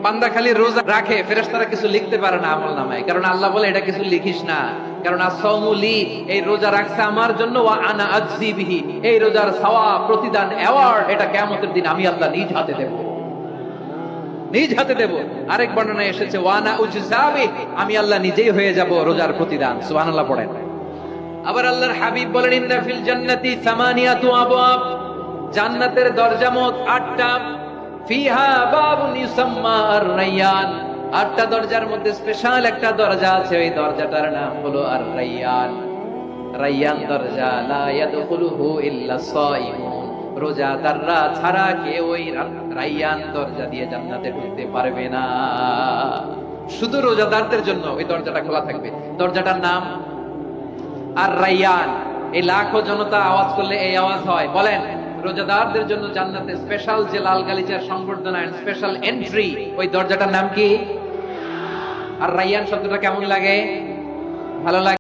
বান্দা খালি রোজা রাখে, ফেরেশতারা কিছু লিখতে পারে না আমলনামায়, কারণ আল্লাহ বলে এটা কিছু লিখিস না, কারণ as-সাওমু লি, এই রোজা রাখছে আমার জন্য, ওয়া আনা আজজি বিহি, এই রোজার সওয়াব, প্রতিদান, অ্যাওয়ার্ড এটা কিয়ামতের দিন আমি আল্লাহ নিজ হাতে দেব, নিজ হাতে দেব। আরেক বর্ণনায় এসেছে ওয়া আনা উজজাবি, আমি আল্লাহ নিজেই হয়ে যাব রোজার প্রতিদান। সুবহানাল্লাহ পড়েন। আবার আল্লাহর হাবিব বলেন ইন্না ফিল জান্নাতি সামানিয়াতু আবওয়াব, জান্নাতের দরজা মোট 8টা, ফিহা বাবুন ইউসাম্মা আর-রায়্যান, 8টা দরজার মধ্যে স্পেশাল একটা দরজা আছে, ওই দরজাটার নাম হলো আর-রায়্যান। রায়্যান দরজা, লা ইয়াদখুলুহু ইল্লা সাইমুন, রোজাদাররা ছাড়া কেউ ওই রায়্যান দরজা দিয়ে জান্নাতে ঢুকতে পারবে না, শুধু রোজাদারদের জন্য ওই দরজাটা খোলা থাকবে। দরজাটার নাম আর-রায়্যান। এই লাখো জনতা আওয়াজ করলে এই আওয়াজ হয়, বলেন রোজাদারদের জন্য জান্নাতে স্পেশাল যে লাল গালিচার সংবর্ধনা এন্ড স্পেশাল এন্ট্রি, ওই দরজাটার নাম কি? আর রায়্যান শব্দটা কেমন লাগে? ভালো লাগে?